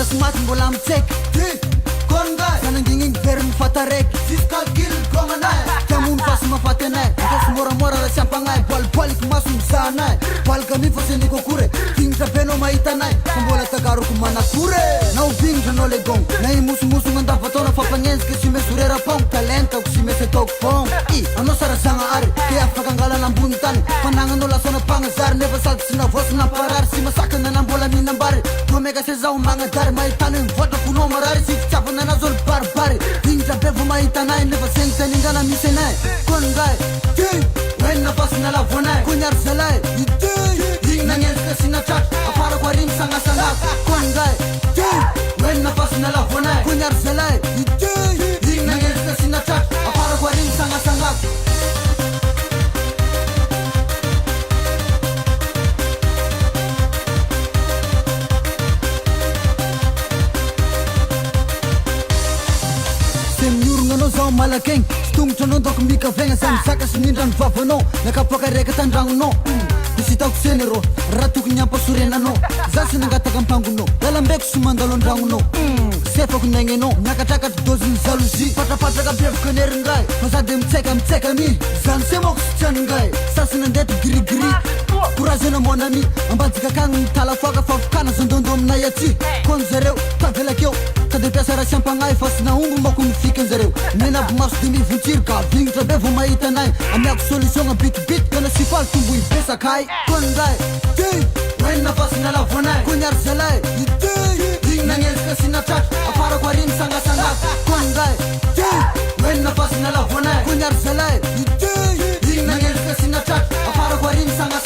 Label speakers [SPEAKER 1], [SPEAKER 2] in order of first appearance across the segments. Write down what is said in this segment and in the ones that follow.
[SPEAKER 1] Sana smart mbola mtek
[SPEAKER 2] Kongai
[SPEAKER 1] Sananginging very mfatarek
[SPEAKER 2] Fiscal kill komanai
[SPEAKER 1] Kamun fas mafatenai Ntas mora mora la champangai Bal balik masum sanai Bal kami fase niko kure King tapeno maitanai Kumbola tagaru kumana kure Na ubing jano legong Na imusu musu nganda patona Fapangens ke sime surera pong Talenta kusime se tok pong I ano sara sanga ari Kaya fakangala ng buntan Panangan no la sana pangazar Never salt sina vos na parar Sima saka na ng bola minambari Tumega se zao mga dar Maitanin vota kuno marari Sik chapa na nazol barbari King tapevo maitanai Never senta ningana misenai Kongai King When na pas na la vonai Kunyar salai King na ngels kasi na chat Apara kwa rim sanga sanga Kongai King When na pas na la vonai Kunyar salai King na ngels kasi na chat Apara kwa rim sanga sanga no zao malakeng Stung chono dok mika venga Sam saka sinindran vavano Nakapaka reka tandrang no Kusita kusenero Ratuk nyampa surena no Zasi nangataka mpangu no Lalambek sumandalo ndrang no Sefa kunenge no Nakataka tudozin zaluzi Pata ka bev kener ngai Masade mtseka mi Zan semok sichani ngai Sasi nandetu giri Kuraje na monami Ambadzika kang talafaka Fafukana zondondom na yati Konzereu Tavela kyo Tade piasara champangai Fasina umbu makunifika nzereu Nena bumasu dimi vuntirka Vingi trabevo maitanai Amiako solution a bit Kana sifal tumbu ipesa kai Kongai King When na pasina la vonai Kunyar zalai King na ngels kasi na chat Apara kwa rim sanga Kongai King When na pasina la vonai Kunyar zalai King na ngels kasi na chat Apara kwa rim sanga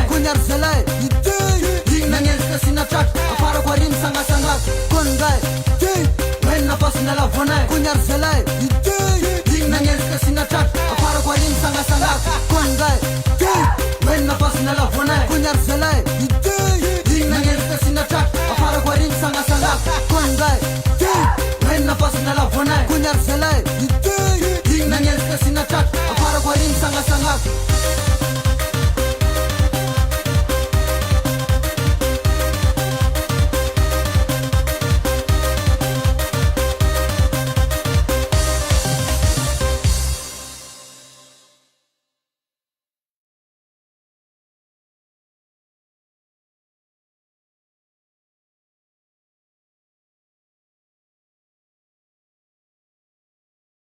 [SPEAKER 1] Kunyar zalai King na ngels kasi na chat Apara kwa rim sanga Kongai King When na pas na la vonai Kunyar zalai King na ngels kasi na chat Apara kwa rim sanga Kongai King When na pas na la vonai Kunyar zalai King na ngels kasi na chat Apara kwa rim sanga Kongai